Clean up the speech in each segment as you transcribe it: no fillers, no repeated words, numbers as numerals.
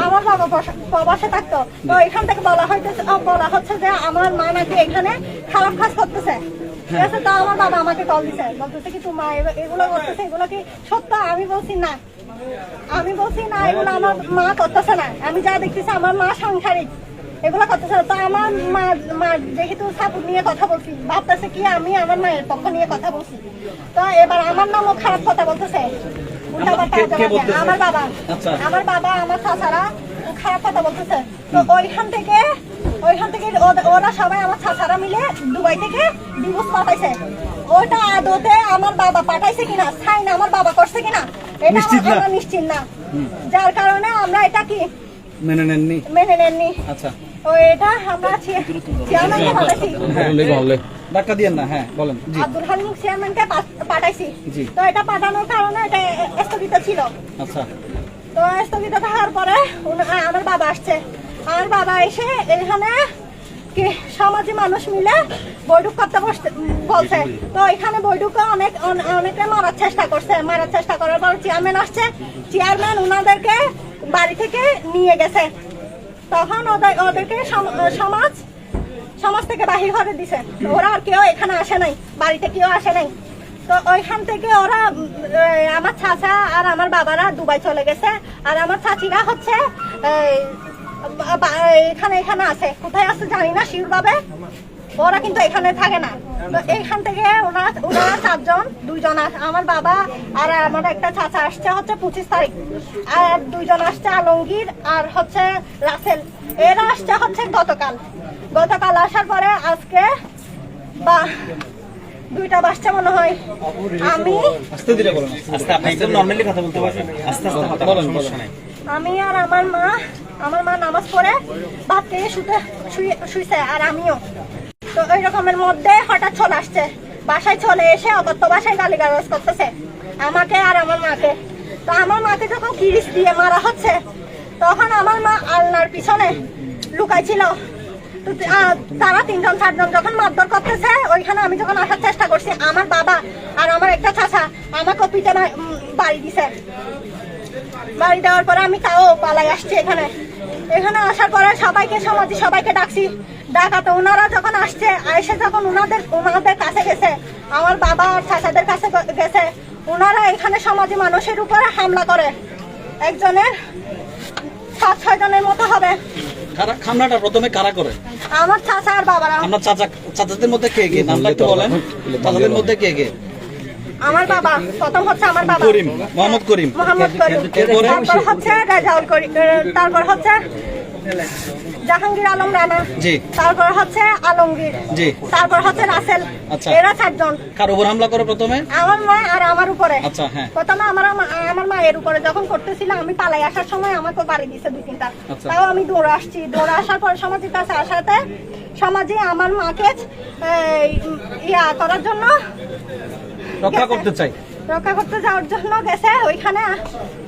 আমার বাবা প্রবাসে থাকতো, তো এখান থেকে বলা হচ্ছে যে আমার মা নাকি এখানে খারাপ কাজ করতেছে। ঠিক আছে, তো আমার বাবা আমাকে কল দিছে, বলতেছে কি তোমার এগুলো করতেছে, এগুলো কি সত্য? আমি বলছি না, এগুলো আমার মা করতেছে না। আমি যা দেখতেছি আমার মা সাংসারিক, এগুলো করতেছে। তো আমার মা যেহেতু সাপোর্ট নিয়ে কথা বলছি, ভাবতেছে কি আমি আমার মায়ের পক্ষ নিয়ে কথা বলছি, তো এবার আমার নামও খারাপ কথা বলতেছে। আমার বাবা আমার চাচারা খারাপ কথা বলতেছে। তো ওইখান থেকে ওরা সবাই আমার চাচারা মিলে দুবাই থেকে ডিভোর্স পাঠাইছে। ওটা আদতে আমার বাবা পাঠাইছে কিনা, সাইন আমার বাবা করছে কিনা, এটা আমরা নিশ্চিত না। যার কারণে আমরা এটা কি মেনে নেননি। আচ্ছা, তো এটা আমরা চেয়ারম্যানকে পাঠাইছি, ধাক্কা দিয়েন না। হ্যাঁ বলেন। আব্দুল হালিম চেয়ারম্যানকে পাঠাইছি। তো এটা পাঠানোর কারণে এটা স্থগিত ছিল। আচ্ছা, তো স্থগিত থাকার পরে আমার বাবা আসছে। আমার বাবা এসে এখানে কি সমাজী মানুষ মিলে বৈঠক করতে বলছে। তো এখানে বৈঠকে অনেকে মারার চেষ্টা করার পর চেয়ারম্যান আসছে। চেয়ারম্যান ওনাদেরকে বাড়ি থেকে নিয়ে গেছে। তখন ওদেরকে সমাজ থেকে বাহির করে দিছে। ওরা আর কেউ এখানে আসে নাই, বাড়িতে কেউ আসে নাই। তো ওইখান থেকে ওরা আমার চাচা আর আমার বাবারা দুবাই চলে গেছে, আর আমার চাচিরা হচ্ছে এখানে আছে। কোথায় আছে জানি না শিওর ভাবে, ওরা কিন্তু এখানে থাকে না। তো এইখান থেকে ওরা 4 জন, 2 জন আমার বাবা আর আমার একটা চাচা আসছে হচ্ছে 25 তারিখ, আর 2 জন আসছে আলমগীর আর হচ্ছে রাসেল। এরা আসছে হচ্ছে গতকাল আসার পরে আজকে বা 2টা বাসছে মনে হয়। আমি আর আমার মা নামাজ পড়ে ভাত খেয়ে শুইছে, আর আমিও। তো ওই রকমের মধ্যে হঠাৎ চলে আসছে, বাসায় চলে এসে অকথ্য ভাষায় গালিগালাজ করতেছে আমাকে আর আমার মাকে। তো আমার মাকে যখন কিরিচ দিয়ে মারা হচ্ছে, তখন আমার মা আলনার পিছনে লুকাইছিল। তো তারা 3 জন 4 জন যখন মারধর করতেছে, ওইখানে আমি যখন আসার চেষ্টা করছি, আমার বাবা আর আমার একটা চাচা আমাকে পিঠে বাড়ি দিছে। বাড়ি দেওয়ার পরে আমি তাও পালাই আসছি এখানে আসার পরে সবাইকে ডাকাতে ওনারা যখন আসছে, এসে যখন ওনাদের কাছে গেছে, আমার বাবা আর চাচাদের কাছে গেছে, ওনারা এখানে সমাজী মানুষের উপরে হামলা করে। একজনের 5-6 জনের মতো হবে। হামলাটা প্রথমে কারা করে? আমার চাচা আর বাবারা। আমার চাচাদের মধ্যে কে কে নাম একটু বলেন। চাচাদের মধ্যে কে কে? আমার বাবা, প্রথম হচ্ছে আমার বাবা মোহাম্মদ করিম, তারপর হচ্ছে রেজাউল করিম, তারপর হচ্ছে জাহাঙ্গীর আলম রানা, তারপর হচ্ছে আলমগীর, তারপর হচ্ছে রাসেল। এরা 4 জন। কার উপর হামলা করে প্রথমে? আমার মা আর আমার উপরে। আচ্ছা, হ্যাঁ। প্রথমে আমার মায়ের উপরে যখন করতেছিল, আমি পালাই আসার সময় আমাকে বাড়ি দিছে 2-3টা। তাও আমি দৌড়ে আসার পর সমাজের কাছে আসাতে সমাজে আমার মাকে করার জন্য রক্ষা করতে যাওয়ার জন্য গেছে। ওইখানে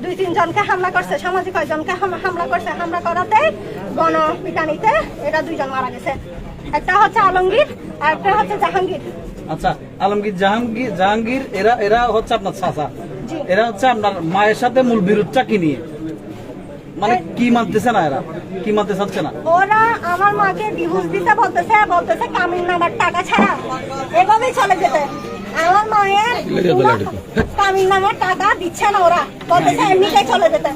2-3 জনকে হামলা করছে, সামাজিক কয়েকজনকে হামলা করছে। হামলা করাতে গণপিটানিতে এরা 2 জন মারা গেছে। একটা হচ্ছে আলমগীর আর একটা হচ্ছে জাহাঙ্গীর। আচ্ছা, আলমগীর জাহাঙ্গীর এরা হচ্ছে আপনার চাচা। এরা হচ্ছে আপনার মায়ের সাথে মূল বিরোধটা কি নিয়ে? মানে কি মানতেছে না, এরা কি মানতে চাচ্ছে না? ওরা আমার মাকে ডিভোর্স দিতে বলতেছে কামিন নামার টাকা ছাড়া এভাবেই চলে যেতে। আমার মায়ের কামিন নামার টাকা দিচ্ছে না, ওরা বলতেছে এমনিতেই চলে যেতে।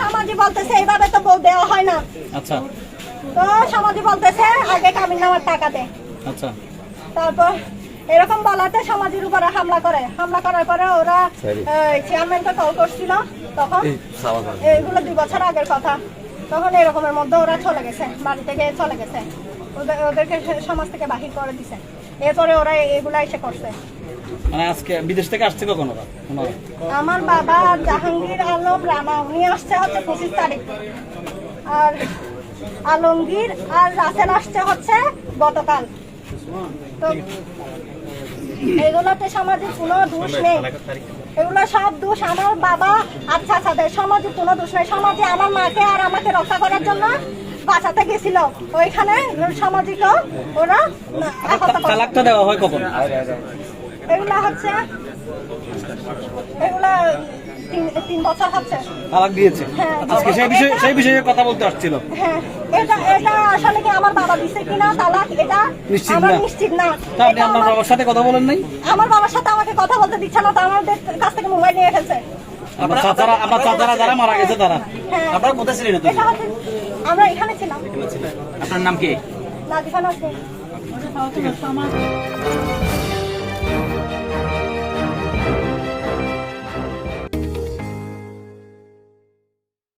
সমাজে বলতেছে এইভাবে তো বউ দেওয়া হয় না। আচ্ছা, তো সমাজে বলতেছে আগে কামিন নামার টাকা দে। আচ্ছা, তারপর এরকম বলাতে সমাজের উপরে হামলা করার পরে ওরা চেয়ারম্যানকে কল করছিল। তখন এগুলো 2 বছর আগের কথা। তখন এরকমের মধ্যে ওরা চলে গেছে, বাড়ি থেকে চলে গেছে, ওদেরকে সমাজ থেকে বাহির করে দিছে। এরপরে ওরা এগুলা এসে করছে। মানে আজকে বিদেশ থেকে আসছে কখন ওরা? আমার বাবা জাহাঙ্গীর আলম রানা, উনি আসছে হচ্ছে 25 তারিখ, আর আলমগীর আর রাসেল আসছে হচ্ছে গতকাল। তো এগুলোতে সমাজের কোনো দোষ নেই, এগুলো সব দোষ আমার বাবা আর চাচাদের। সমাজে কোনো দোষ নেই। সমাজে আমার মাকে আর আমাকে রক্ষা করার জন্য বাঁচাতে গেছিল, ওইখানে সামাজিক ওরা তালাকটা দেওয়া হয় কখন? এগুলা হচ্ছে তিন বছর হচ্ছে। তালাক দিয়েছে। হ্যাঁ। আজকে সেই বিষয়ে কথা বলতে আসছিল। হ্যাঁ, এটা আসলে কি আমার বাবা দিছে কিনা তালাক, এটা নিশ্চিত আমরা না। নিশ্চিত না। তা আপনি আপনার বাবার সাথে কথা বলেন নাই? আমার বাবার সাথে আমাকে কথা বলতে দিচ্ছে না, তো আমাদের কাছ থেকে মোবাইল নিয়ে ফেলছে। আপনার চাচারা যারা মারা গেছে তারা। হ্যাঁ। আপনারা কোথায় ছিলেন এটা হচ্ছে আমরা এখানে ছিলাম। আপনার নাম কি? নাজিফা নাসরিন।